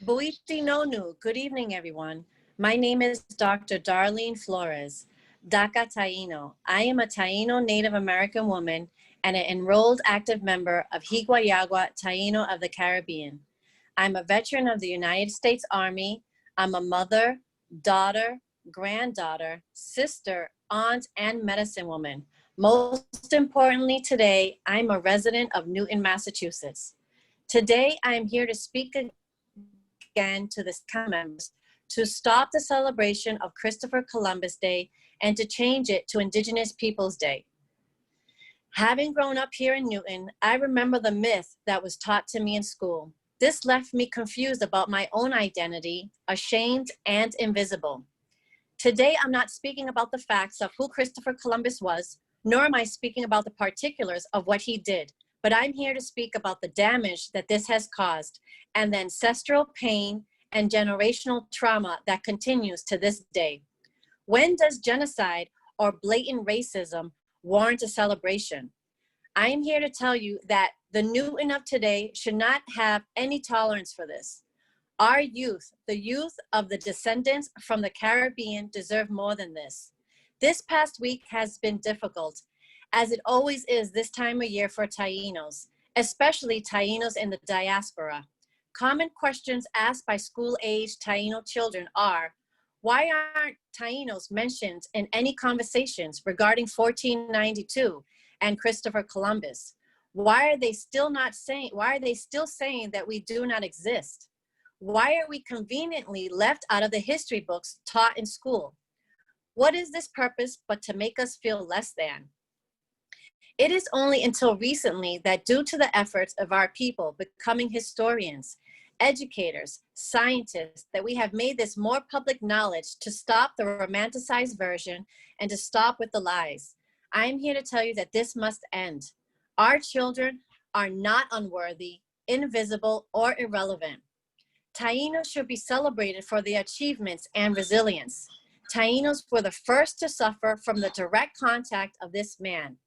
Buiti nonu. Good evening, everyone. My name is Dr. Darlene Flores, Daka Taíno. I am a Taíno Native American woman and an enrolled active member of Higuayagua Taíno of the Caribbean. I'm a veteran of the United States Army. I'm a mother, daughter, granddaughter, sister, aunt, and medicine woman. Most importantly today, I'm a resident of Newton, Massachusetts. Today, I am here to speak again to the council members to stop the celebration of Christopher Columbus Day and to change it to Indigenous Peoples Day. Having grown up here in Newton, I remember the myth that was taught to me in school. This left me confused about my own identity, ashamed and invisible. Today, I'm not speaking about the facts of who Christopher Columbus was, nor am I speaking about the particulars of what he did, but I'm here to speak about the damage that this has caused and the ancestral pain and generational trauma that continues to this day. When does genocide or blatant racism warrant a celebration? I am here to tell you that the Newton of today should not have any tolerance for this. Our youth, the youth of the descendants from the Caribbean, deserve more than this. This past week has been difficult, as it always is this time of year for Taínos, especially Taínos in the diaspora. Common questions asked by school-aged Taíno children are, why aren't Taínos mentioned in any conversations regarding 1492 and Christopher Columbus? Why are they still saying that we do not exist? Why are we conveniently left out of the history books taught in school? What is this purpose but to make us feel less than? It is only until recently that due to the efforts of our people becoming historians, educators, scientists, that we have made this more public knowledge to stop the romanticized version and to stop with the lies. I am here to tell you that this must end. Our children are not unworthy, invisible, or irrelevant. Taínos should be celebrated for their achievements and resilience. Taínos were the first to suffer from the direct contact of this man.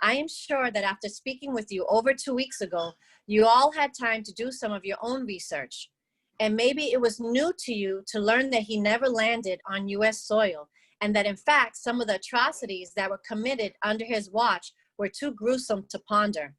I am sure that after speaking with you over 2 weeks ago, you all had time to do some of your own research. And maybe it was new to you to learn that he never landed on US soil, and that in fact, some of the atrocities that were committed under his watch were too gruesome to ponder.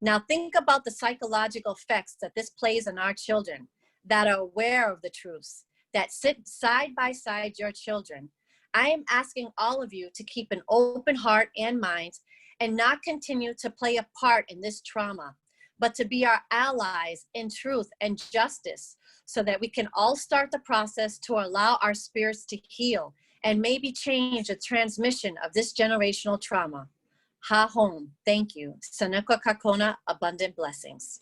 Now think about the psychological effects that this plays on our children that are aware of the truths, that sit side by side your children. I am asking all of you to keep an open heart and mind and not continue to play a part in this trauma, but to be our allies in truth and justice so that we can all start the process to allow our spirits to heal and maybe change the transmission of this generational trauma. Ha home, thank you. Sanekwa Kakona, abundant blessings.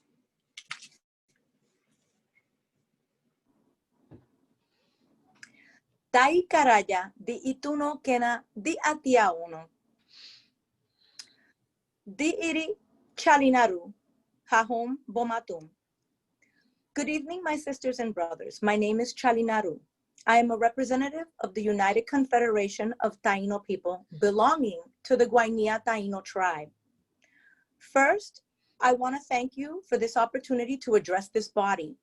Tai karaya di ituno kena di atia uno. Di iri Chali'Naru, hahom bomatum. Good evening, my sisters and brothers. My name is Chali'Naru. I am a representative of the United Confederation of Taíno people belonging to the Guainia Taino Tribe. First, I want to thank you for this opportunity to address this body.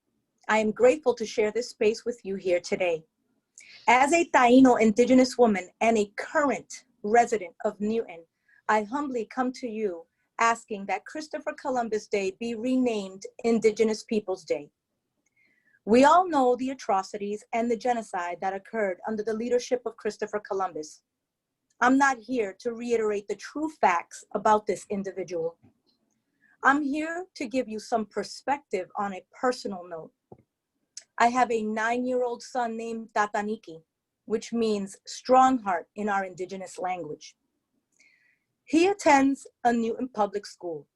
I am grateful to share this space with you here today. As a Taíno indigenous woman and a current resident of Newton, I humbly come to you asking that Christopher Columbus Day be renamed Indigenous Peoples Day. We all know the atrocities and the genocide that occurred under the leadership of Christopher Columbus. I'm not here to reiterate the true facts about this individual. I'm here to give you some perspective on a personal note. I have a 9-year-old son named Tataniki, which means strong heart in our indigenous language. He attends a Newton public school.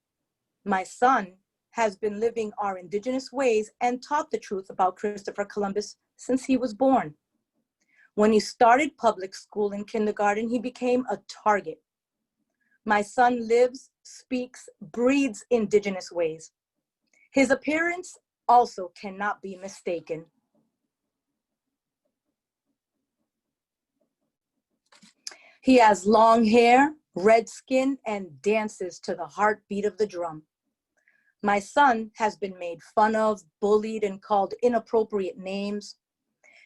My son has been living our indigenous ways and taught the truth about Christopher Columbus since he was born. When he started public school in kindergarten, he became a target. My son lives, speaks, breathes indigenous ways. His appearance also cannot be mistaken. He has long hair, red skin, and dances to the heartbeat of the drum. My son has been made fun of, bullied, and called inappropriate names.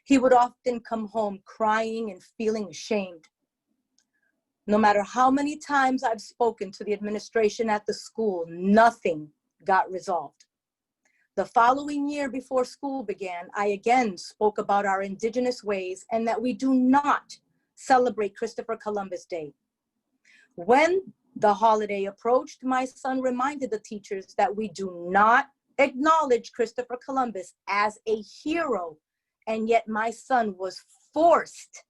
He would often come home crying and feeling ashamed. No matter how many times I've spoken to the administration at the school, nothing got resolved. The following year before school began, I again spoke about our indigenous ways and that we do not celebrate Christopher Columbus Day. When the holiday approached, my son reminded the teachers that we do not acknowledge Christopher Columbus as a hero, and yet my son was forced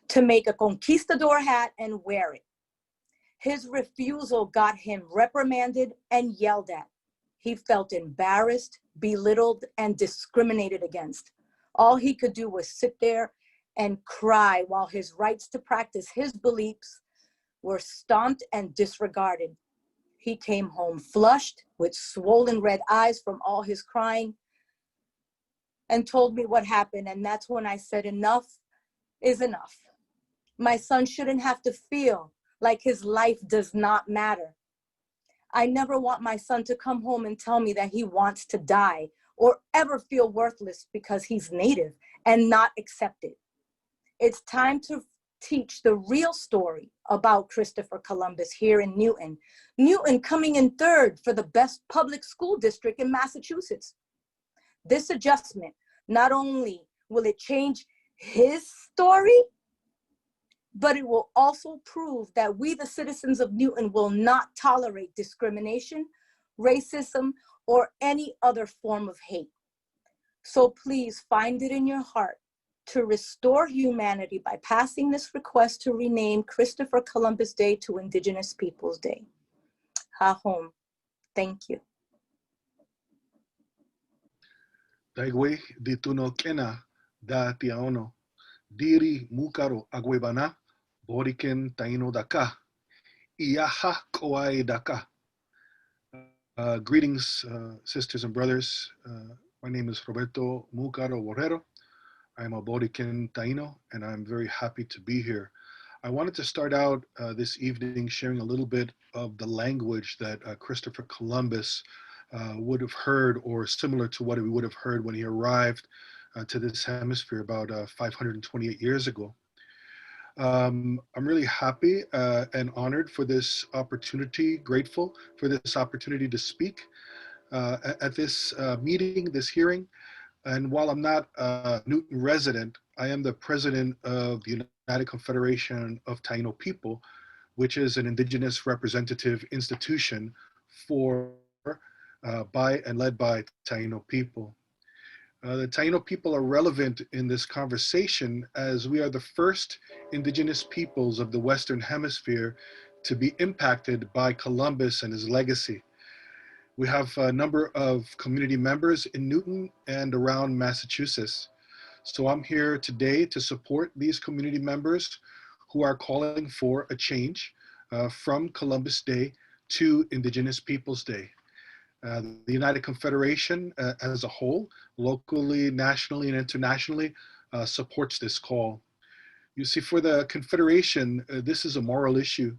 to make a conquistador hat and wear it. His refusal got him reprimanded and yelled at. He felt embarrassed, belittled, and discriminated against. All he could do was sit there and cry while his rights to practice his beliefs were stomped and disregarded. He came home flushed with swollen red eyes from all his crying and told me what happened. And that's when I said, enough is enough. My son shouldn't have to feel like his life does not matter. I never want my son to come home and tell me that he wants to die or ever feel worthless because he's Native and not accepted. It's time to teach the real story about Christopher Columbus here in Newton. Newton coming in third for the best public school district in Massachusetts. This adjustment, not only will it change his story, but it will also prove that we, the citizens of Newton, will not tolerate discrimination, racism, or any other form of hate. So please find it in your heart to restore humanity by passing this request to rename Christopher Columbus Day to Indigenous Peoples Day. Ha home. Thank you. Taigwe di tuno kena da tiaono. Diri Múkaro Agüeibaná, Boriken Taíno daka. Iaha koai daka. Greetings, sisters and brothers. My name is Roberto Múkaro Borrero. I'm a Boriken Taíno, and I'm very happy to be here. I wanted to start out this evening sharing a little bit of the language that Christopher Columbus would have heard, or similar to what he would have heard when he arrived to this hemisphere about 528 years ago. I'm really happy and honored for this opportunity, grateful for this opportunity to speak at this meeting, this hearing. And while I'm not a Newton resident, I am the president of the United Confederation of Taíno People, which is an indigenous representative institution for, by and led by Taíno people. The Taíno people are relevant in this conversation as we are the first indigenous peoples of the Western Hemisphere to be impacted by Columbus and his legacy. We have a number of community members in Newton and around Massachusetts. So I'm here today to support these community members who are calling for a change from Columbus Day to Indigenous Peoples Day. The United Confederation as a whole, locally, nationally, and internationally, supports this call. You see, for the Confederation, this is a moral issue.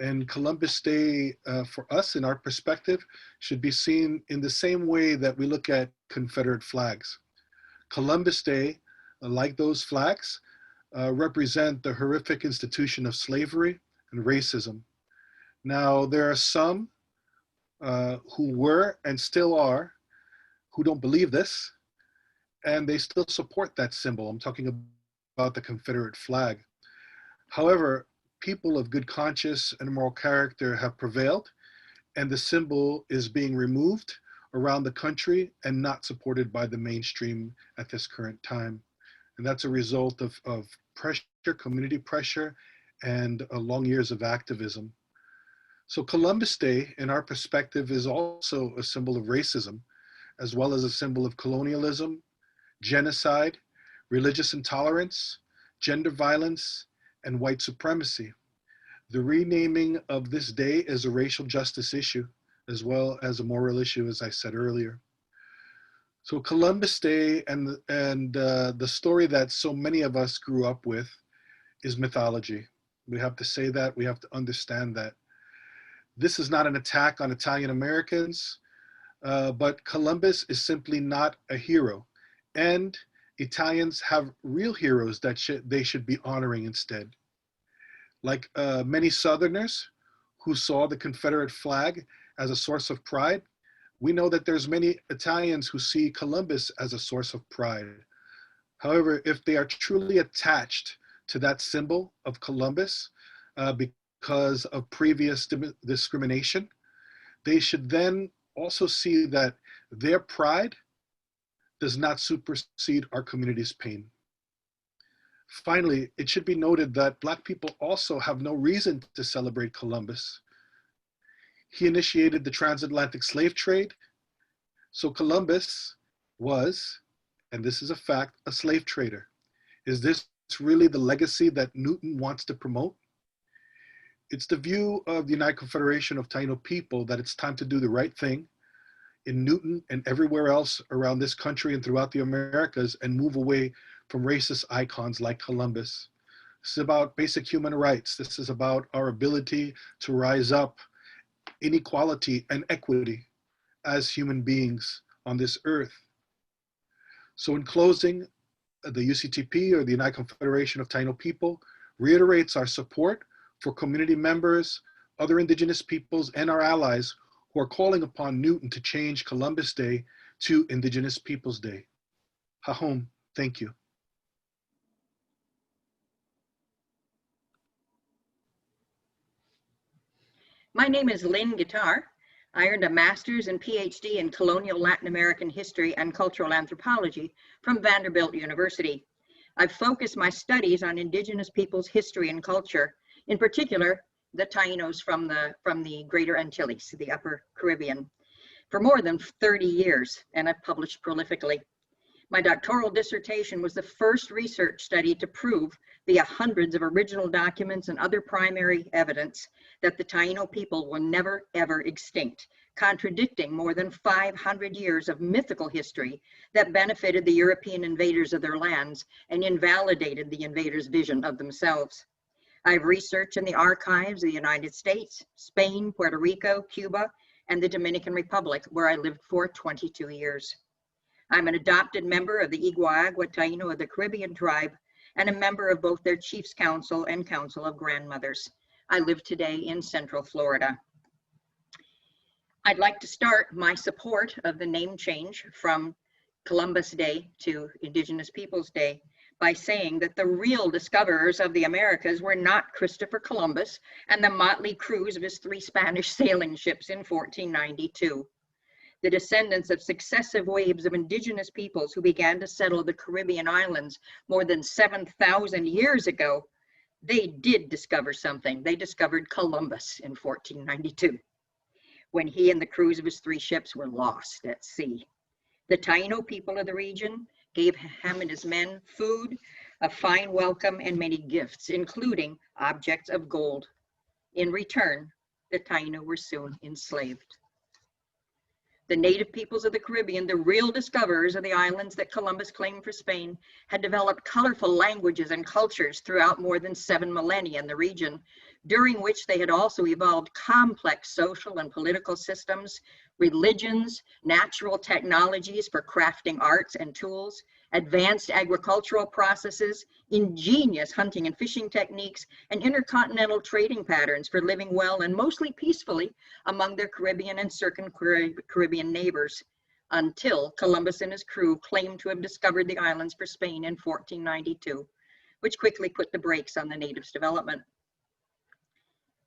And Columbus Day, for us, in our perspective, should be seen in the same way that we look at Confederate flags. Columbus Day, like those flags, represent the horrific institution of slavery and racism. Now, there are some who were and still are, who don't believe this, and they still support that symbol. I'm talking about the Confederate flag. However, people of good conscience and moral character have prevailed, and the symbol is being removed around the country and not supported by the mainstream at this current time. And that's a result of pressure, community pressure, and long years of activism. So Columbus Day, in our perspective, is also a symbol of racism, as well as a symbol of colonialism, genocide, religious intolerance, gender violence, and white supremacy. The renaming of this day is a racial justice issue, as well as a moral issue, as I said earlier. So Columbus Day and the story that so many of us grew up with is mythology. We have to say that, we have to understand that. This is not an attack on Italian Americans, but Columbus is simply not a hero. And Italians have real heroes that they should be honoring instead. Like many Southerners who saw the Confederate flag as a source of pride, we know that there's many Italians who see Columbus as a source of pride. However, if they are truly attached to that symbol of Columbus because of previous discrimination, they should then also see that their pride does not supersede our community's pain. Finally, it should be noted that Black people also have no reason to celebrate Columbus. He initiated the transatlantic slave trade, so Columbus was, and this is a fact, a slave trader. Is this really the legacy that Newton wants to promote? It's the view of the United Confederation of Taíno people that it's time to do the right thing in Newton and everywhere else around this country and throughout the Americas and move away from racist icons like Columbus. This is about basic human rights. This is about our ability to rise up in equality and equity as human beings on this earth. So in closing, the UCTP, or the United Confederation of Taíno People, reiterates our support for community members, other Indigenous peoples, and our allies who are calling upon Newton to change Columbus Day to Indigenous Peoples Day. Hahom, thank you. My name is Lynne Guitar. I earned a master's and Ph.D. in colonial Latin American history and cultural anthropology from Vanderbilt University. I've focused my studies on Indigenous peoples' history and culture, in particular, the Taínos from the Greater Antilles, the Upper Caribbean, for more than 30 years, and I've published prolifically. My doctoral dissertation was the first research study to prove via hundreds of original documents and other primary evidence that the Taíno people were never, ever extinct, contradicting more than 500 years of mythical history that benefited the European invaders of their lands and invalidated the invaders' vision of themselves. I've researched in the archives of the United States, Spain, Puerto Rico, Cuba, and the Dominican Republic, where I lived for 22 years. I'm an adopted member of the Higuayagua Taino of the Caribbean tribe and a member of both their Chiefs Council and Council of Grandmothers. I live today in Central Florida. I'd like to start my support of the name change from Columbus Day to Indigenous Peoples Day by saying that the real discoverers of the Americas were not Christopher Columbus and the motley crews of his 3 Spanish sailing ships in 1492. The descendants of successive waves of Indigenous peoples who began to settle the Caribbean islands more than 7,000 years ago, they did discover something. They discovered Columbus in 1492, when he and the crews of his 3 ships were lost at sea. The Taíno people of the region gave him and his men food, a fine welcome, and many gifts, including objects of gold. In return, the Taíno were soon enslaved. The native peoples of the Caribbean, the real discoverers of the islands that Columbus claimed for Spain, had developed colorful languages and cultures throughout more than 7 millennia in the region, during which they had also evolved complex social and political systems, religions, natural technologies for crafting arts and tools, advanced agricultural processes, ingenious hunting and fishing techniques, and intercontinental trading patterns for living well and mostly peacefully among their Caribbean and Caribbean neighbors, until Columbus and his crew claimed to have discovered the islands for Spain in 1492, which quickly put the brakes on the natives' development.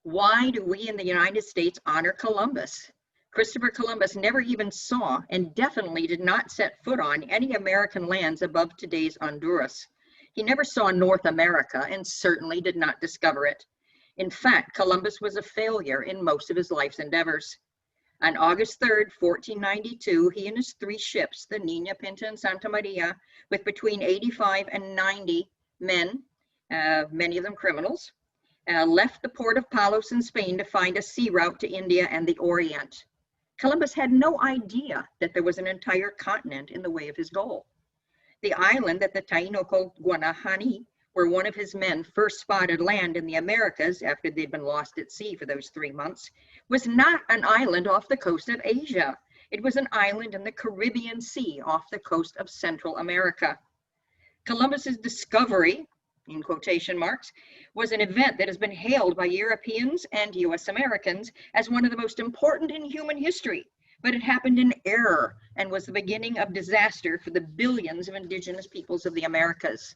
Why do we in the United States honor Columbus? Christopher Columbus never even saw and definitely did not set foot on any American lands above today's Honduras. He never saw North America and certainly did not discover it. In fact, Columbus was a failure in most of his life's endeavors. On August 3rd, 1492, he and his 3 ships, the Niña, Pinta, and Santa Maria, with between 85 and 90 men, many of them criminals, left the port of Palos in Spain to find a sea route to India and the Orient. Columbus had no idea that there was an entire continent in the way of his goal. The island that the Taíno called Guanahani where one of his men first spotted land in the Americas after they'd been lost at sea for those 3 months, was not an island off the coast of Asia. It was an island in the Caribbean Sea off the coast of Central America. Columbus's discovery, in quotation marks, was an event that has been hailed by Europeans and US Americans as one of the most important in human history, but it happened in error and was the beginning of disaster for the billions of indigenous peoples of the Americas.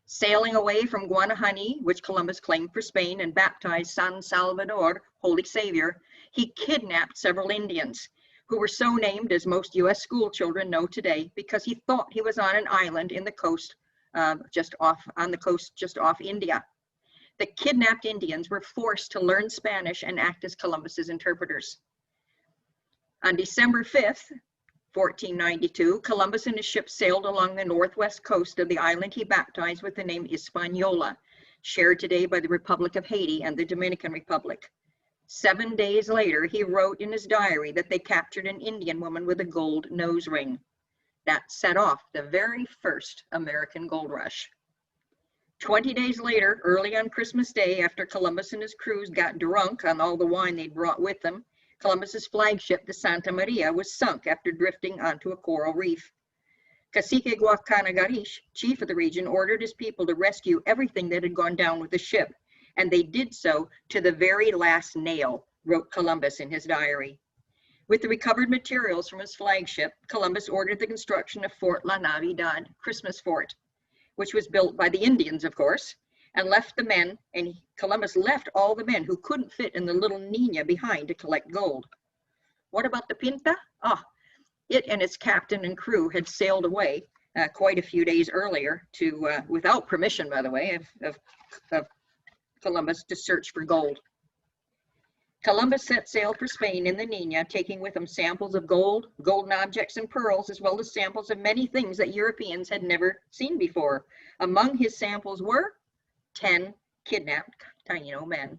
Sailing away from Guainia, which Columbus claimed for Spain and baptized San Salvador, Holy Savior, he kidnapped several Indians, who were so named, as most US school children know today, because he thought he was on an island in the coast, just off India. The kidnapped Indians were forced to learn Spanish and act as Columbus's interpreters. On December 5th, 1492, Columbus and his ship sailed along the northwest coast of the island he baptized with the name Hispaniola, shared today by the Republic of Haiti and the Dominican Republic. 7 days later, he wrote in his diary that they captured an Indian woman with a gold nose ring. That set off the very first American gold rush. 20 days later, early on Christmas Day, after Columbus and his crews got drunk on all the wine they'd brought with them, Columbus's flagship, the Santa Maria, was sunk after drifting onto a coral reef. Kasike, chief of the region, ordered his people to rescue everything that had gone down with the ship, and they did so to the very last nail, wrote Columbus in his diary. With the recovered materials from his flagship, Columbus ordered the construction of Fort La Navidad, Christmas Fort, which was built by the Indians, of course, and Columbus left all the men who couldn't fit in the little Nina behind to collect gold. What about the Pinta? It and its captain and crew had sailed away quite a few days earlier without permission, by the way, of Columbus, to search for gold. Columbus set sail for Spain in the Nina, taking with him samples of gold, golden objects and pearls, as well as samples of many things that Europeans had never seen before. Among his samples were 10 kidnapped Taíno men.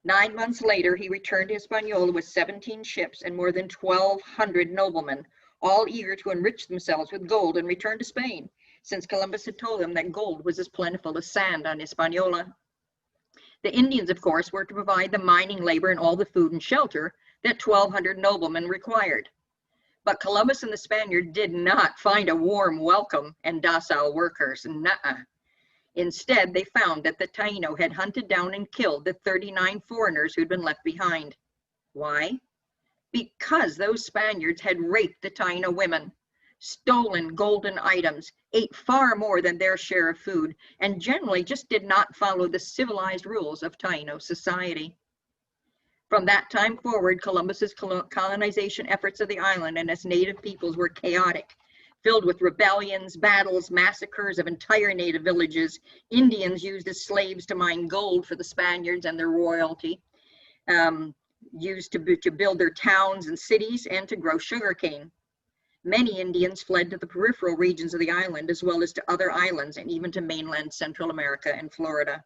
9 months later, he returned to Hispaniola with 17 ships and more than 1,200 noblemen, all eager to enrich themselves with gold and return to Spain, since Columbus had told them that gold was as plentiful as sand on Hispaniola. The Indians, of course, were to provide the mining labor and all the food and shelter that 1,200 noblemen required. But Columbus and the Spaniards did not find a warm welcome and docile workers. Nuh-uh. Instead, they found that the Taíno had hunted down and killed the 39 foreigners who'd been left behind. Why? Because those Spaniards had raped the Taíno women, stolen golden items, ate far more than their share of food, and generally just did not follow the civilized rules of Taíno society. From that time forward, Columbus's colonization efforts of the island and its native peoples were chaotic, filled with rebellions, battles, massacres of entire native villages, Indians used as slaves to mine gold for the Spaniards and their royalty, used to build their towns and cities, and to grow sugarcane. Many Indians fled to the peripheral regions of the island, as well as to other islands and even to mainland Central America and Florida.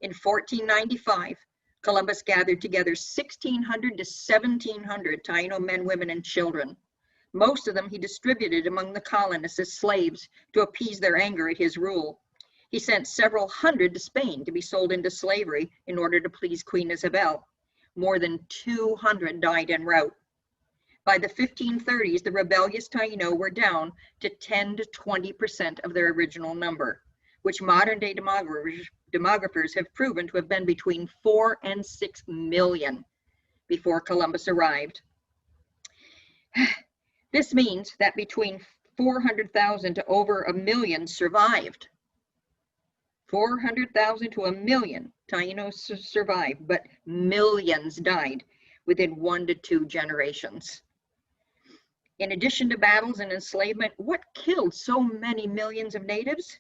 In 1495, Columbus gathered together 1,600 to 1,700 Taíno men, women, and children. Most of them he distributed among the colonists as slaves to appease their anger at his rule. He sent several hundred to Spain to be sold into slavery in order to please Queen Isabel. More than 200 died en route. By the 1530s, the rebellious Taíno were down to 10 to 20% of their original number, which modern-day demographers have proven to have been between 4 and 6 million before Columbus arrived. This means that between 400,000 to over 1 million survived. 400,000 to 1 million Taínos survived, but millions died within 1 to 2 generations. In addition to battles and enslavement, what killed so many millions of natives?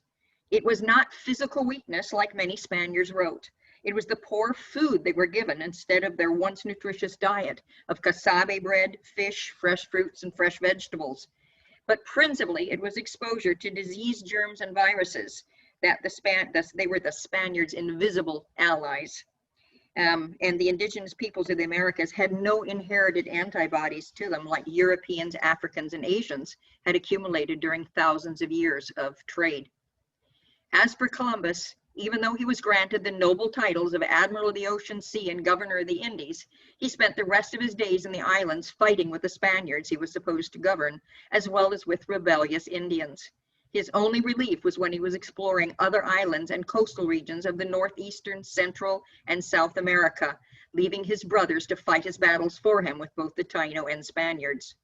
It was not physical weakness like many Spaniards wrote. It was the poor food they were given instead of their once nutritious diet of casabe bread, fish, fresh fruits, and fresh vegetables. But principally, it was exposure to disease, germs, and viruses that they were the Spaniards' invisible allies. And the indigenous peoples of the Americas had no inherited antibodies to them like Europeans, Africans, and Asians had accumulated during thousands of years of trade. As for Columbus, even though he was granted the noble titles of Admiral of the Ocean Sea and Governor of the Indies, he spent the rest of his days in the islands fighting with the Spaniards he was supposed to govern, as well as with rebellious Indians. His only relief was when he was exploring other islands and coastal regions of the northeastern, central, and South America, leaving his brothers to fight his battles for him with both the Taíno and Spaniards.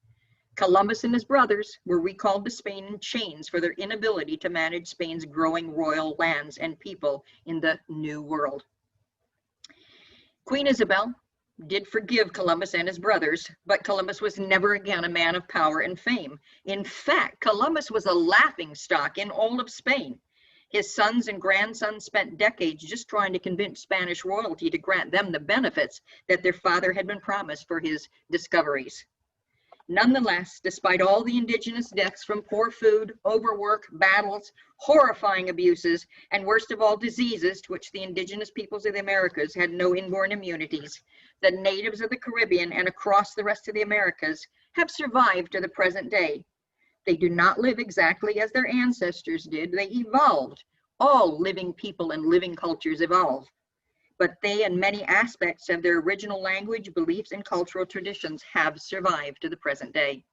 Columbus and his brothers were recalled to Spain in chains for their inability to manage Spain's growing royal lands and people in the New World. Queen Isabel did forgive Columbus and his brothers, but Columbus was never again a man of power and fame. In fact, Columbus was a laughingstock in all of Spain. His sons and grandsons spent decades just trying to convince Spanish royalty to grant them the benefits that their father had been promised for his discoveries. Nonetheless, despite all the indigenous deaths from poor food, overwork, battles, horrifying abuses, and worst of all, diseases to which the indigenous peoples of the Americas had no inborn immunities, the natives of the Caribbean and across the rest of the Americas have survived to the present day. They do not live exactly as their ancestors did. They evolved. All living people and living cultures evolve. But they and many aspects of their original language, beliefs, and cultural traditions have survived to the present day.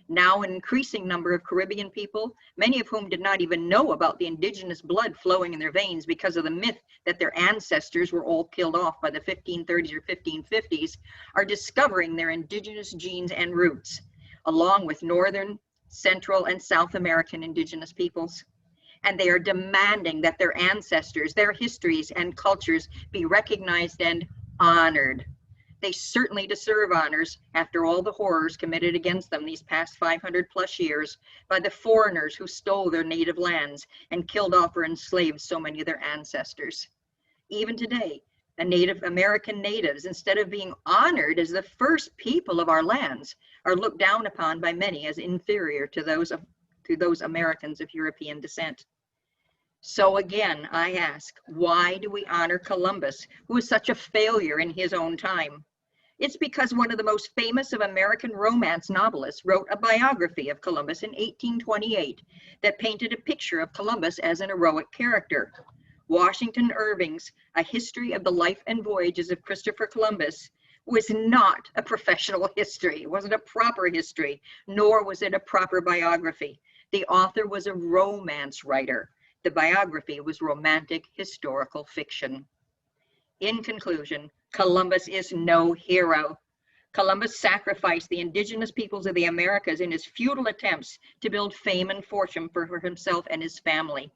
Now an increasing number of Caribbean people, many of whom did not even know about the indigenous blood flowing in their veins because of the myth that their ancestors were all killed off by the 1530s or 1550s, are discovering their indigenous genes and roots, along with Northern, Central, and South American indigenous peoples. And they are demanding that their ancestors, their histories and cultures be recognized and honored. They certainly deserve honors after all the horrors committed against them these past 500 plus years by the foreigners who stole their native lands and killed off or enslaved so many of their ancestors. Even today, the Native American natives, instead of being honored as the first people of our lands, are looked down upon by many as inferior to those Americans of European descent. So again, I ask, why do we honor Columbus, who was such a failure in his own time? It's because one of the most famous of American romance novelists wrote a biography of Columbus in 1828 that painted a picture of Columbus as an heroic character. Washington Irving's A History of the Life and Voyages of Christopher Columbus was not a professional history. It wasn't a proper history, nor was it a proper biography. The author was a romance writer. The biography was romantic historical fiction. In conclusion, Columbus is no hero. Columbus sacrificed the indigenous peoples of the Americas in his futile attempts to build fame and fortune for himself and his family.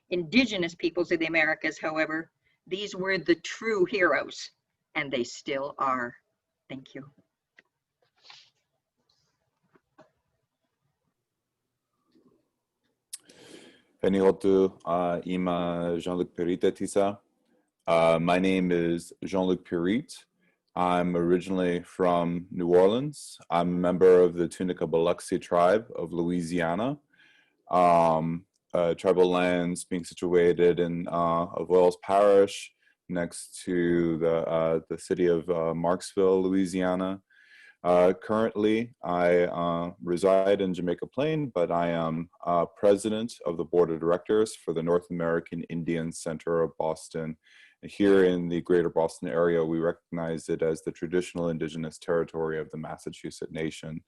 Indigenous peoples of the Americas, however, these were the true heroes, and they still are. Thank you. Penihotu ima Jean-Luc Pierite tisa. My name is Jean-Luc Pierite. I'm originally from New Orleans. I'm a member of the Tunica-Biloxi tribe of Louisiana. Tribal lands being situated in Avoyelles Parish, next to the city of Marksville, Louisiana. Currently, I reside in Jamaica Plain, but I am president of the board of directors for the North American Indian Center of Boston. Here in the greater Boston area, we recognize it as the traditional indigenous territory of the Massachusetts Nation,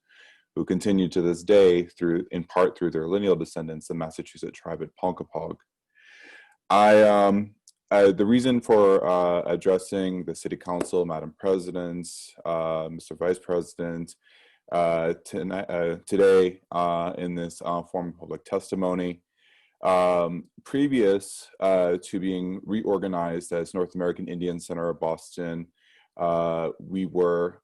who continue to this day, in part through their lineal descendants, the Massachusetts tribe at Ponkapog. The reason for addressing the City Council, Madam President, Mr. Vice President, today in this form of public testimony, previous to being reorganized as North American Indian Center of Boston, we were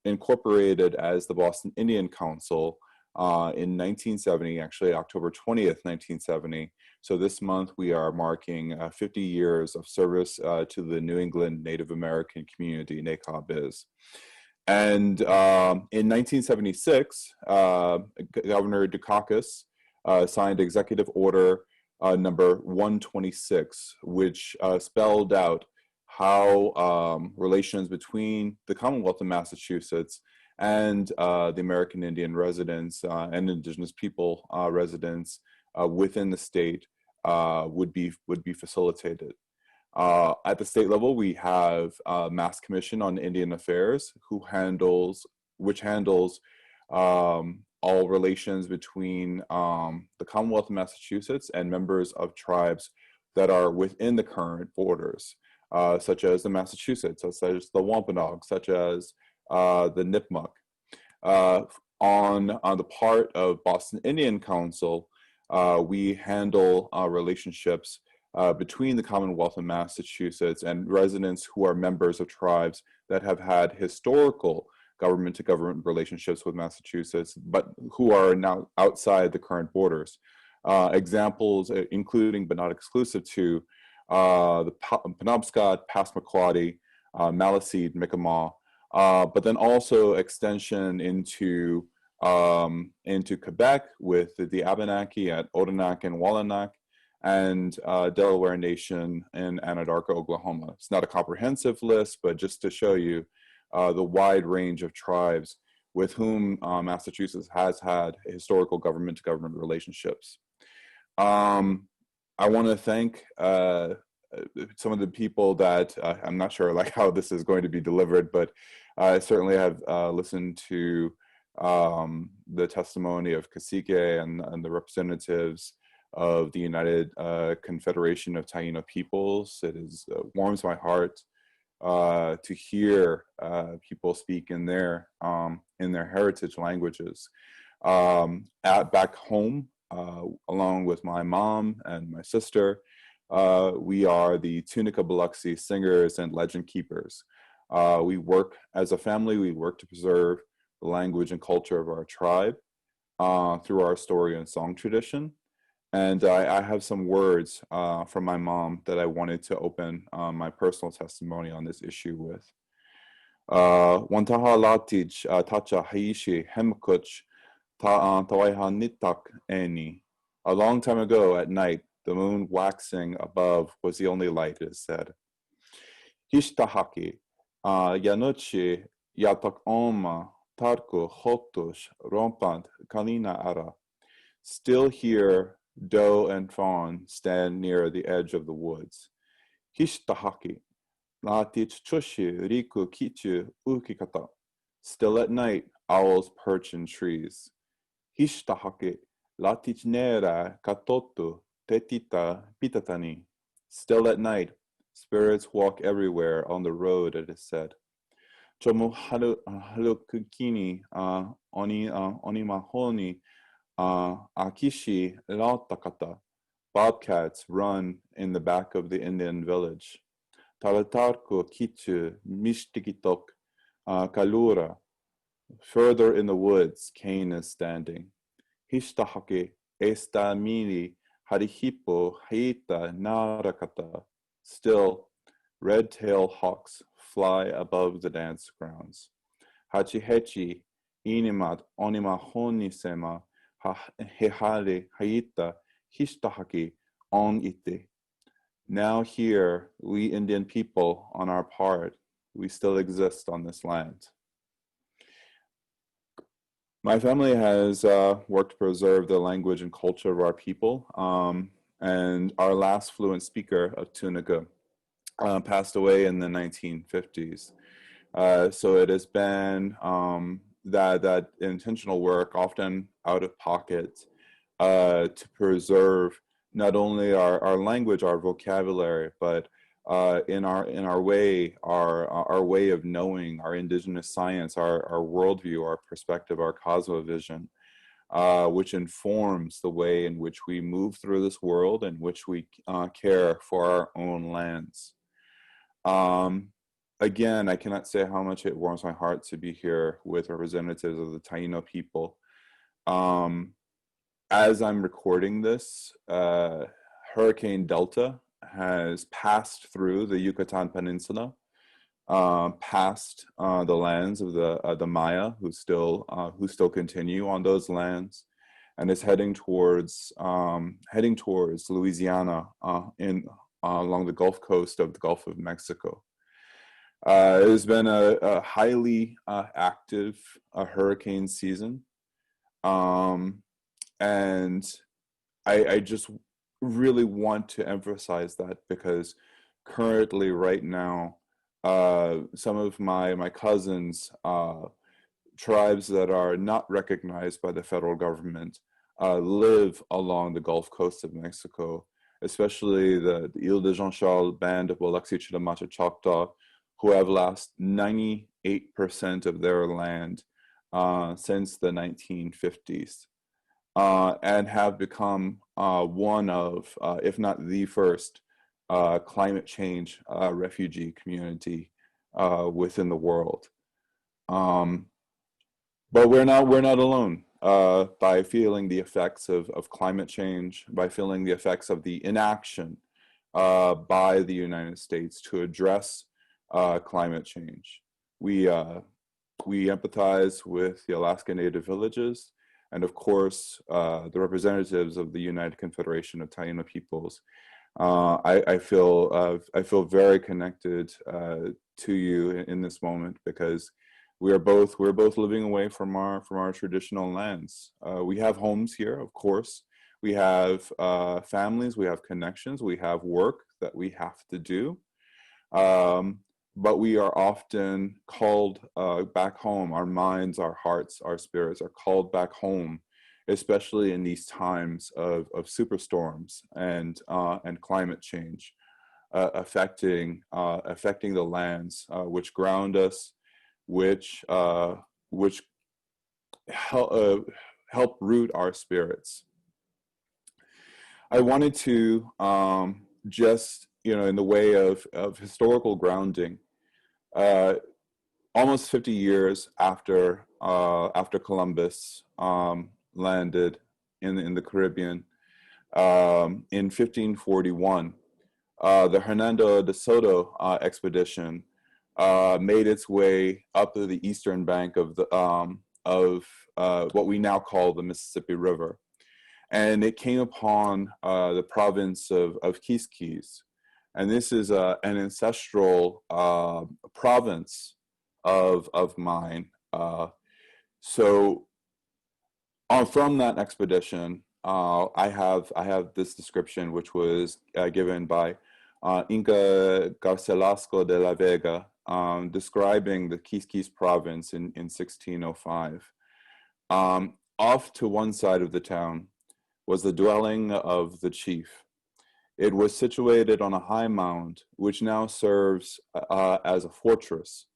incorporated as the Boston Indian Council in 1970, actually October 20th, 1970. So this month we are marking 50 years of service to the New England Native American community, NAICOB is. And in 1976, Governor Dukakis signed Executive Order number 126, which spelled out how relations between the Commonwealth of Massachusetts and the American Indian residents and indigenous people residents within the state would be facilitated. At the state level, we have Mass Commission on Indian Affairs, which handles all relations between the Commonwealth of Massachusetts and members of tribes that are within the current borders, such as the Massachusetts, such as the Wampanoag, such as the Nipmuc. On the part of Boston Indian Council, we handle relationships between the Commonwealth of Massachusetts and residents who are members of tribes that have had historical government-to-government relationships with Massachusetts, but who are now outside the current borders. Examples including, but not exclusive to, the Penobscot, Passamaquoddy, Maliseet, Mi'kmaq, but then also extension into Quebec with the Abenaki at Odanak and Wallanack, and Delaware Nation in Anadarko, Oklahoma. It's not a comprehensive list, but just to show you the wide range of tribes with whom Massachusetts has had historical government-to-government relationships. I want to thank some of the people that I'm not sure like how this is going to be delivered, but I certainly have listened to the testimony of Kasike and the representatives of the United Confederation of Taíno Peoples. It warms my heart to hear people speak in their heritage languages. Back home, along with my mom and my sister, we are the Tunica-Biloxi singers and legend keepers. We work as a family, we work to preserve the language and culture of our tribe through our story and song tradition. And I have some words from my mom that I wanted to open my personal testimony on this issue with. Wantaha latij tacha haishi hemkuch tawaiha nitak eni. A long time ago at night, the moon waxing above was the only light, it is said. Hishtahaki yanuchi yatak oma tarku hotush rompant kalina ara. Still here, doe and fawn stand near the edge of the woods. Hishtahaki, latich chushi riku kichu ukikata. Still at night, owls perch in trees. Hishtahaki, latich nera katotu tetita pitatani. Still at night, spirits walk everywhere on the road, it is said. Chomu halukukini onimahoni akishi lautakata. Bobcats run in the back of the Indian village. Talatarko kichu mishtikitok kalura. Further in the woods, Cain is standing. Hishtahake esta mili harihipo haita narakata. Still, red-tailed hawks fly above the dance grounds. Hachihechi inimat onimahoni sema hehale haita hishtahaki on ite. Now here, we Indian people on our part, we still exist on this land. My family has worked to preserve the language and culture of our people, and our last fluent speaker of Tunica passed away in the 1950s. So it has been that intentional work, often out of pocket, to preserve not only our language, our vocabulary, but in our way of knowing, our indigenous science, our worldview, our perspective, our cosmovision, which informs the way in which we move through this world and which we care for our own lands. Again, I cannot say how much it warms my heart to be here with representatives of the Taíno people. As I'm recording this, Hurricane Delta has passed through the Yucatan Peninsula, past the lands of the Maya, who still continue on those lands, and is heading towards Louisiana along the Gulf Coast of the Gulf of Mexico. It has been a highly active hurricane season, and I just really want to emphasize that because currently, right now, some of my cousins, tribes that are not recognized by the federal government, live along the Gulf Coast of Mexico, especially the Ile de Jean Charles band of Biloxi, Chilamacha, Choctaw, who have lost 98% of their land since the 1950s, and have become one of, if not the first, climate change refugee community within the world. But we're not alone by feeling the effects of climate change, by feeling the effects of the inaction by the United States to address climate change. We empathize with the Alaska Native villages, and of course, the representatives of the United Confederation of Taíno Peoples. I feel very connected to you in this moment because we're both living away from our traditional lands. We have homes here, of course. We have families, we have connections, we have work that we have to do. But we are often called back home. Our minds, our hearts, our spirits are called back home, especially in these times of superstorms and climate change affecting the lands which ground us, which help root our spirits. I wanted to just, in the way of historical grounding, almost 50 years after Columbus landed in the Caribbean in 1541, the Hernando de Soto expedition made its way up to the eastern bank of what we now call the Mississippi River, and it came upon the province of Kiskis, and this is an ancestral province of mine. So from that expedition, I have this description which was given by Inca Garcilasco de la Vega, describing the Kiskis province in 1605. Off to one side of the town was the dwelling of the chief. It was situated on a high mound, which now serves as a fortress.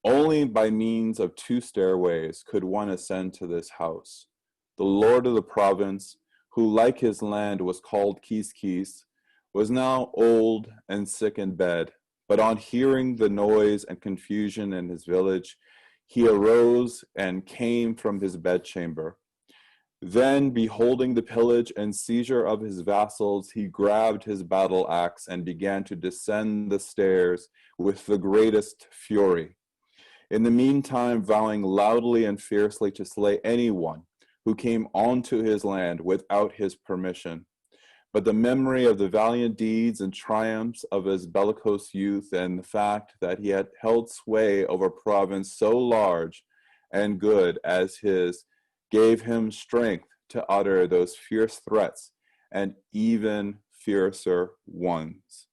Only by means of 2 stairways could one ascend to this house. The lord of the province, who like his land was called Kiskis, was now old and sick in bed, but on hearing the noise and confusion in his village, he arose and came from his bedchamber. Then, beholding the pillage and seizure of his vassals, he grabbed his battle axe and began to descend the stairs with the greatest fury. In the meantime, vowing loudly and fiercely to slay anyone who came onto his land without his permission. But the memory of the valiant deeds and triumphs of his bellicose youth and the fact that he had held sway over a province so large and good as his gave him strength to utter those fierce threats and even fiercer ones.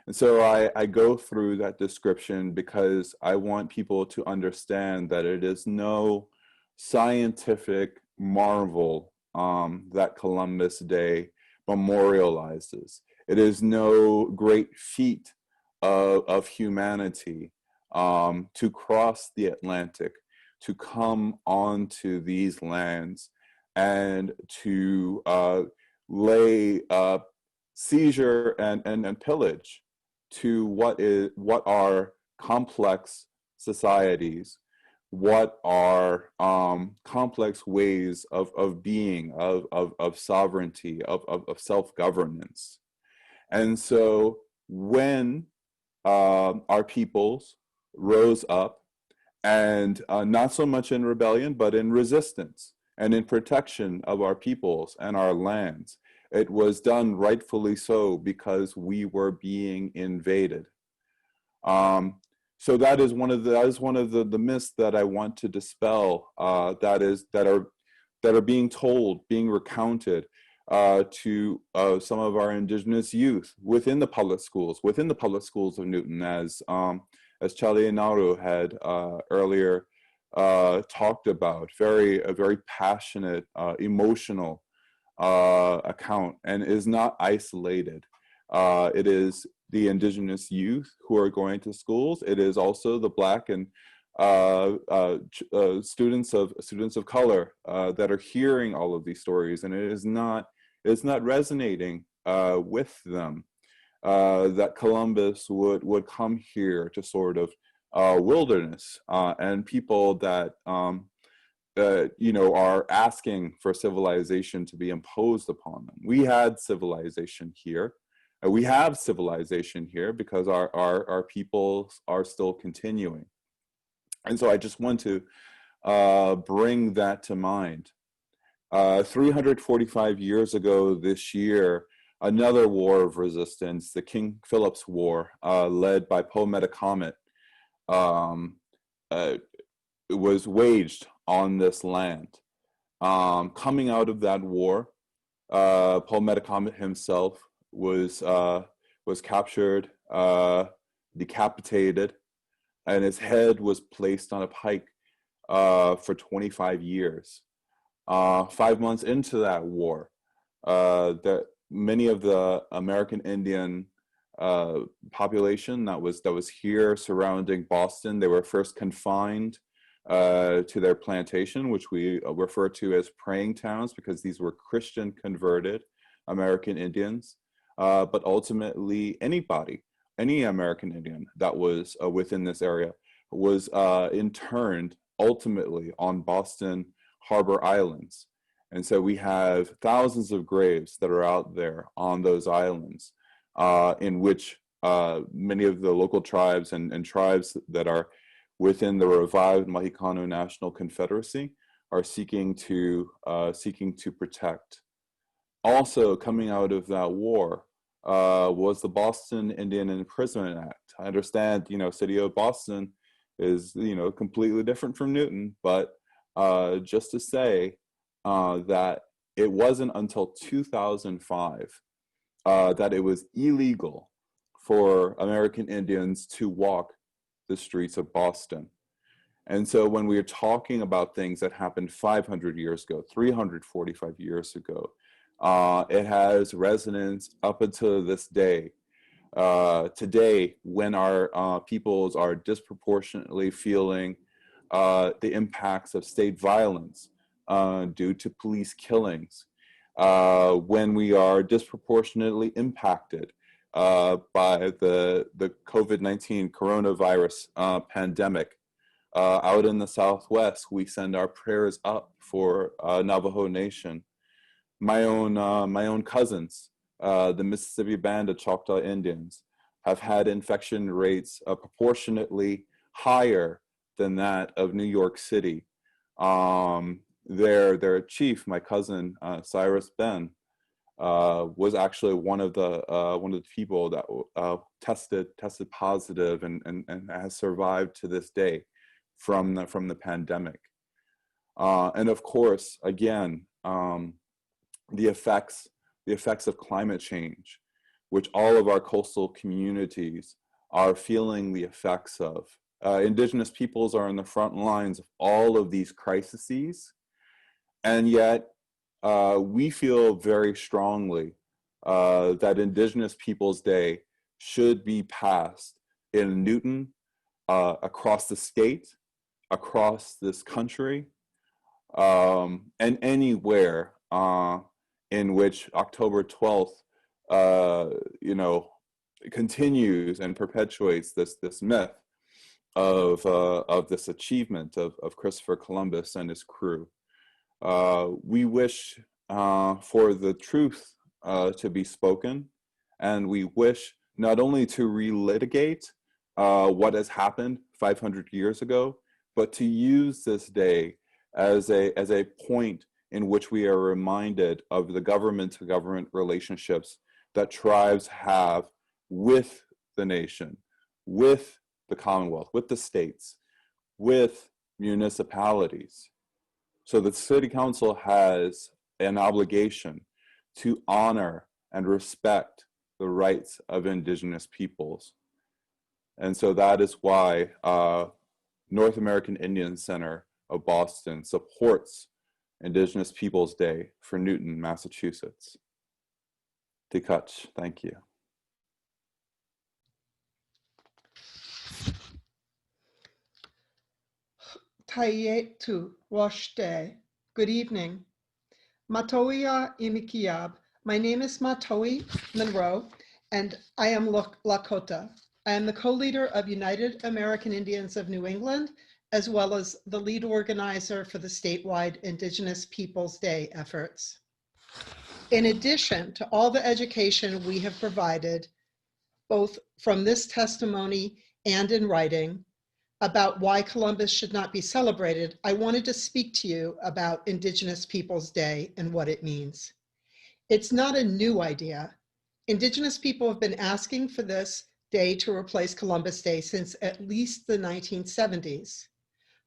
And so I go through that description because I want people to understand that it is no scientific marvel that Columbus Day memorializes. It is no great feat of humanity to cross the Atlantic, to come onto these lands and to lay seizure and pillage to what are complex societies, what are complex ways of being, of sovereignty, of self-governance. And so when our peoples rose up, and not so much in rebellion, but in resistance and in protection of our peoples and our lands, it was done rightfully so because we were being invaded. So that is one of the myths that I want to dispel. That are being told, being recounted to some of our indigenous youth within the public schools of Newton, as Chali'Naru had earlier talked about. A very passionate, emotional account, and is not isolated. It is the indigenous youth who are going to schools. It is also the Black and students of color that are hearing all of these stories, and it's not resonating with them that Columbus would come here to sort of wilderness and people that are asking for civilization to be imposed upon them. We had civilization here. We have civilization here because our peoples are still continuing. And so I just want to bring that to mind. 345 years ago this year, another war of resistance, the King Philip's War, led by Poe Metacomet, was waged on this land. Coming out of that war, Poe Metacomet himself was captured, decapitated, and his head was placed on a pike for 25 years. 5 months into that war, many of the American Indian population that was here surrounding Boston, they were first confined to their plantation, which we refer to as praying towns, because these were Christian converted American Indians. But ultimately, any American Indian that was within this area was interned ultimately on Boston Harbor Islands. And so we have thousands of graves that are out there on those islands, in which many of the local tribes and tribes that are within the revived Mexicano National Confederacy are seeking to protect. Also coming out of that war was the Boston Indian Imprisonment Act. I understand, city of Boston is, completely different from Newton, but just to say that it wasn't until 2005 that it was illegal for American Indians to walk the streets of Boston. And so when we are talking about things that happened 500 years ago, 345 years ago, it has resonance up until this day. Today, when our peoples are disproportionately feeling the impacts of state violence due to police killings, when we are disproportionately impacted by the COVID-19 coronavirus pandemic. Out in the Southwest, we send our prayers up for Navajo Nation. My own cousins, the Mississippi Band of Choctaw Indians, have had infection rates proportionately higher than that of New York City. Their chief, my cousin Cyrus Ben, was actually one of the people that tested positive and has survived to this day from the pandemic. And of course, again, the effects of climate change, which all of our coastal communities are feeling the effects of. Indigenous peoples are in the front lines of all of these crises, and yet we feel very strongly that Indigenous Peoples Day should be passed in Newton, across the state, across this country, and anywhere in which October 12th, continues and perpetuates this myth of this achievement of Christopher Columbus and his crew. We wish for the truth to be spoken, and we wish not only to relitigate what has happened 500 years ago, but to use this day as a point in which we are reminded of the government-to-government relationships that tribes have with the nation, with the Commonwealth, with the states, with municipalities. So the City Council has an obligation to honor and respect the rights of Indigenous peoples. And so that is why North American Indian Center of Boston supports Indigenous Peoples Day for Newton, Massachusetts. Tikach, thank you. Taietu, Wash Day. Good evening. Matoia Imikiab. My name is Mahtowin Munro, and I am Lakota. I am the co-leader of United American Indians of New England, as well as the lead organizer for the statewide Indigenous Peoples Day efforts. In addition to all the education we have provided, both from this testimony and in writing, about why Columbus should not be celebrated, I wanted to speak to you about Indigenous Peoples Day and what it means. It's not a new idea. Indigenous people have been asking for this day to replace Columbus Day since at least the 1970s.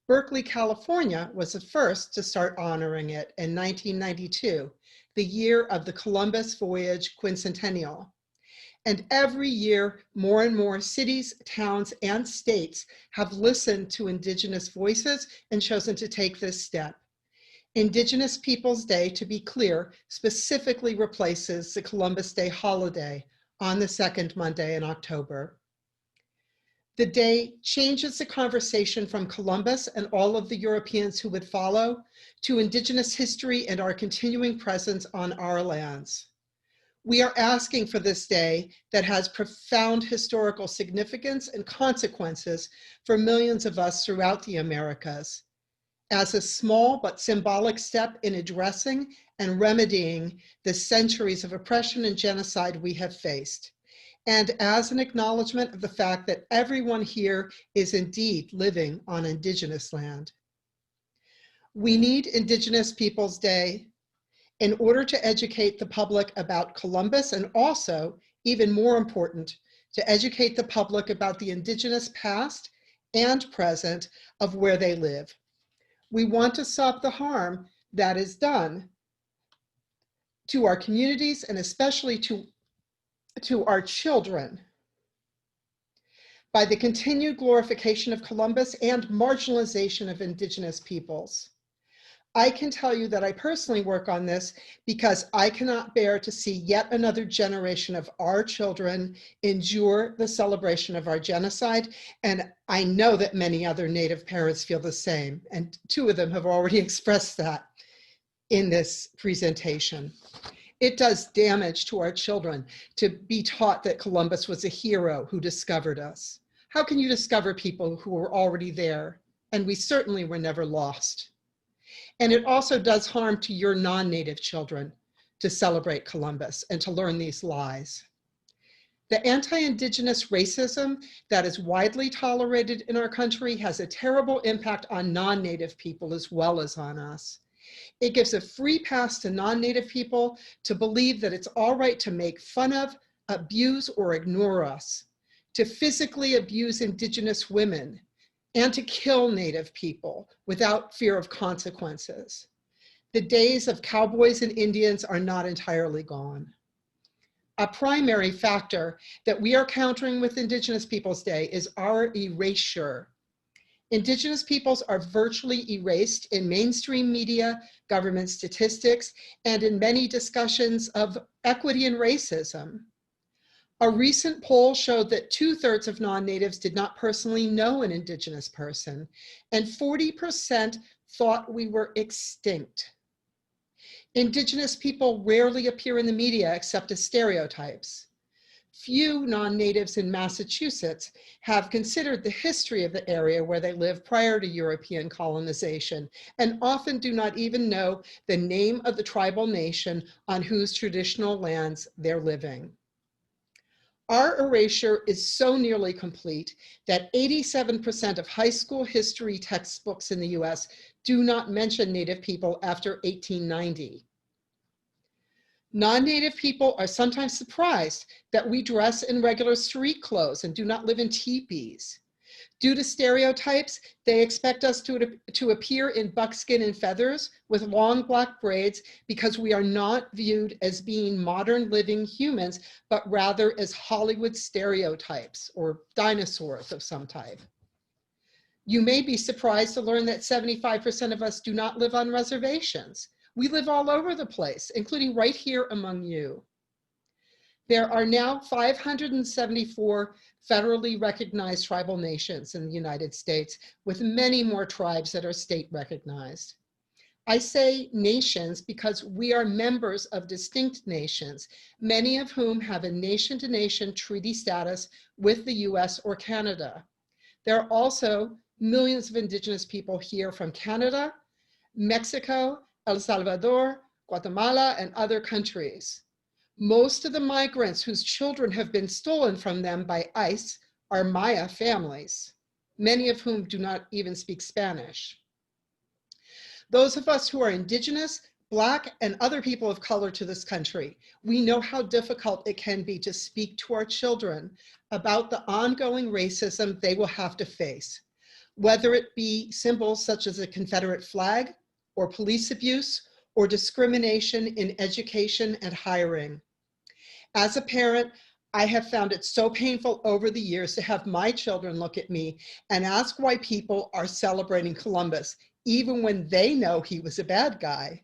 Berkeley, California was the first to start honoring it in 1992, the year of the Columbus Voyage quincentennial. And every year, more and more cities, towns, and states have listened to Indigenous voices and chosen to take this step. Indigenous Peoples Day, to be clear, specifically replaces the Columbus Day holiday on the second Monday in October. The day changes the conversation from Columbus and all of the Europeans who would follow to Indigenous history and our continuing presence on our lands. We are asking for this day that has profound historical significance and consequences for millions of us throughout the Americas, as a small but symbolic step in addressing and remedying the centuries of oppression and genocide we have faced, and as an acknowledgement of the fact that everyone here is indeed living on Indigenous land. We need Indigenous Peoples Day in order to educate the public about Columbus, and also, even more important, to educate the public about the Indigenous past and present of where they live. We want to stop the harm that is done to our communities and especially to our children by the continued glorification of Columbus and marginalization of Indigenous peoples. I can tell you that I personally work on this because I cannot bear to see yet another generation of our children endure the celebration of our genocide. And I know that many other Native parents feel the same. And two of them have already expressed that in this presentation. It does damage to our children to be taught that Columbus was a hero who discovered us. How can you discover people who were already there? And we certainly were never lost. And it also does harm to your non-Native children to celebrate Columbus and to learn these lies. The anti-Indigenous racism that is widely tolerated in our country has a terrible impact on non-Native people as well as on us. It gives a free pass to non-Native people to believe that it's all right to make fun of, abuse, or ignore us, to physically abuse Indigenous women, and to kill Native people without fear of consequences. The days of cowboys and Indians are not entirely gone. A primary factor that we are countering with Indigenous Peoples Day is our erasure. Indigenous peoples are virtually erased in mainstream media, government statistics, and in many discussions of equity and racism. A recent poll showed that 2/3 of non-Natives did not personally know an Indigenous person, and 40% thought we were extinct. Indigenous people rarely appear in the media except as stereotypes. Few non-Natives in Massachusetts have considered the history of the area where they live prior to European colonization, and often do not even know the name of the tribal nation on whose traditional lands they're living. Our erasure is so nearly complete that 87% of high school history textbooks in the US do not mention Native people after 1890. Non-Native people are sometimes surprised that we dress in regular street clothes and do not live in teepees. Due to stereotypes, they expect us to appear in buckskin and feathers with long black braids because we are not viewed as being modern living humans, but rather as Hollywood stereotypes or dinosaurs of some type. You may be surprised to learn that 75% of us do not live on reservations. We live all over the place, including right here among you. There are now 574 federally recognized tribal nations in the United States, with many more tribes that are state recognized. I say nations because we are members of distinct nations, many of whom have a nation-to-nation treaty status with the US or Canada. There are also millions of Indigenous people here from Canada, Mexico, El Salvador, Guatemala, and other countries. Most of the migrants whose children have been stolen from them by ICE are Maya families, many of whom do not even speak Spanish. Those of us who are Indigenous, Black, and other people of color to this country, we know how difficult it can be to speak to our children about the ongoing racism they will have to face, whether it be symbols such as a Confederate flag, or police abuse, or discrimination in education and hiring. As a parent, I have found it so painful over the years to have my children look at me and ask why people are celebrating Columbus, even when they know he was a bad guy.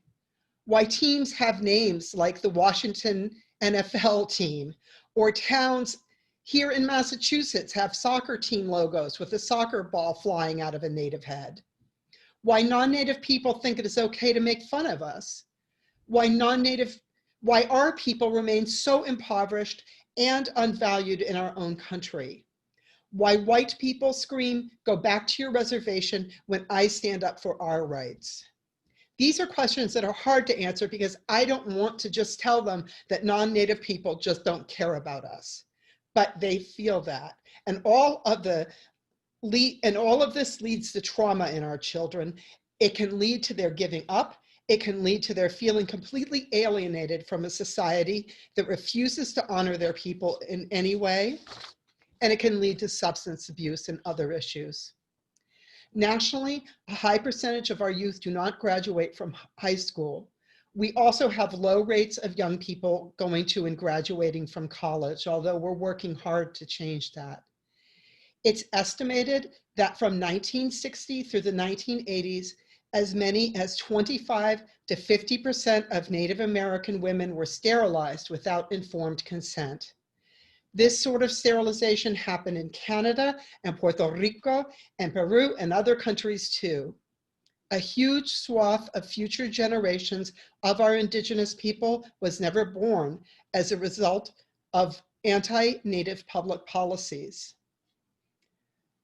Why teams have names like the Washington NFL team, or towns here in Massachusetts have soccer team logos with a soccer ball flying out of a native head. Why non-native people think it is okay to make fun of us. Why our people remain so impoverished and unvalued in our own country. Why white people scream, "Go back to your reservation," when I stand up for our rights. These are questions that are hard to answer because I don't want to just tell them that non-native people just don't care about us, but they feel that. And all of this leads to trauma in our children. It can lead to their giving up. It can lead to their feeling completely alienated from a society that refuses to honor their people in any way. And it can lead to substance abuse and other issues. Nationally, a high percentage of our youth do not graduate from high school. We also have low rates of young people going to and graduating from college, although we're working hard to change that. It's estimated that from 1960 through the 1980s, as many as 25 to 50% of Native American women were sterilized without informed consent. This sort of sterilization happened in Canada and Puerto Rico and Peru and other countries too. A huge swath of future generations of our Indigenous people was never born as a result of anti-Native public policies.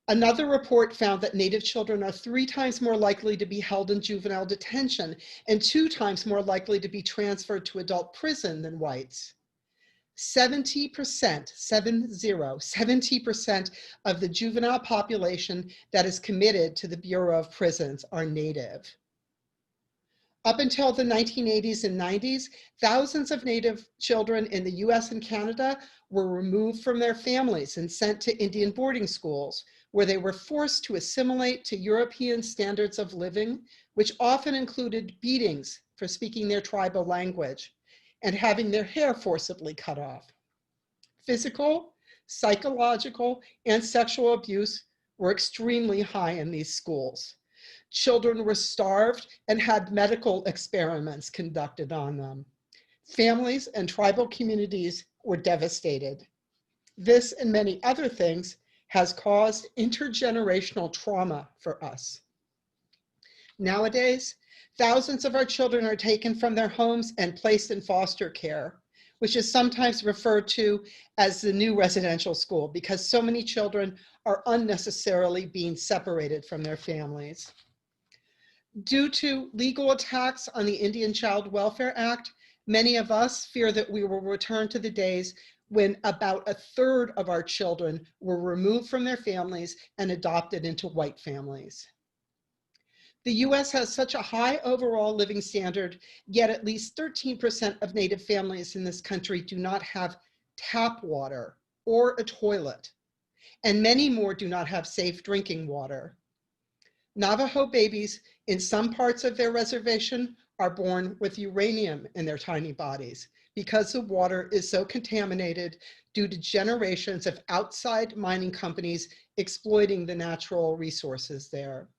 Another report found that Native children are 3 times more likely to be held in juvenile detention and 2 times more likely to be transferred to adult prison than whites. 70% of the juvenile population that is committed to the Bureau of Prisons are Native. Up until the 1980s and 90s, thousands of Native children in the US and Canada were removed from their families and sent to Indian boarding schools, where they were forced to assimilate to European standards of living, which often included beatings for speaking their tribal language and having their hair forcibly cut off. Physical, psychological, and sexual abuse were extremely high in these schools. Children were starved and had medical experiments conducted on them. Families and tribal communities were devastated. This and many other things has caused intergenerational trauma for us. Nowadays, thousands of our children are taken from their homes and placed in foster care, which is sometimes referred to as the new residential school because so many children are unnecessarily being separated from their families. Due to legal attacks on the Indian Child Welfare Act, many of us fear that we will return to the days when about 1/3 of our children were removed from their families and adopted into white families. The US has such a high overall living standard, yet at least 13% of Native families in this country do not have tap water or a toilet. and many more do not have safe drinking water. Navajo babies in some parts of their reservation are born with uranium in their tiny bodies because the water is so contaminated due to generations of outside mining companies exploiting the natural resources there.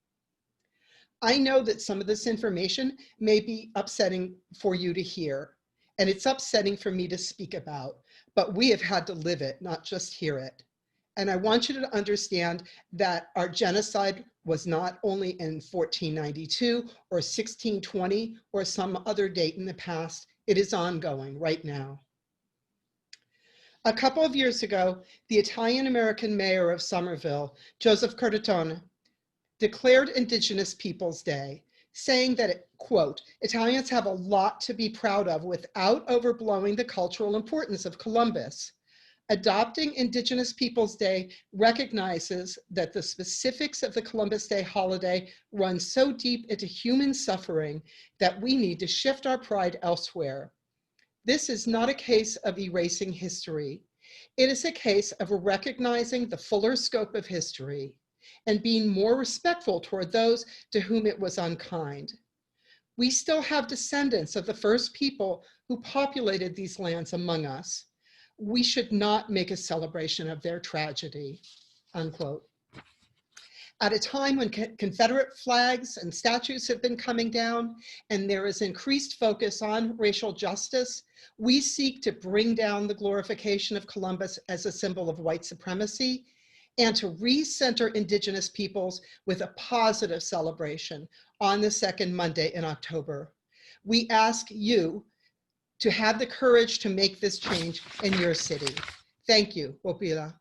I know that some of this information may be upsetting for you to hear, and it's upsetting for me to speak about, but we have had to live it, not just hear it. And I want you to understand that our genocide was not only in 1492 or 1620 or some other date in the past, it is ongoing right now. A couple of years ago, the Italian-American mayor of Somerville, Joseph Curtatone, declared Indigenous Peoples Day, saying that, quote, Italians have a lot to be proud of without overblowing the cultural importance of Columbus. Adopting Indigenous Peoples Day recognizes that the specifics of the Columbus Day holiday run so deep into human suffering that we need to shift our pride elsewhere. This is not a case of erasing history. It is a case of recognizing the fuller scope of history and being more respectful toward those to whom it was unkind. We still have descendants of the first people who populated these lands among us. We should not make a celebration of their tragedy, unquote. At a time when Confederate flags and statues have been coming down and there is increased focus on racial justice, we seek to bring down the glorification of Columbus as a symbol of white supremacy and to recenter Indigenous peoples with a positive celebration on the second Monday in October. We ask you to have the courage to make this change in your city. Thank you, Wopila.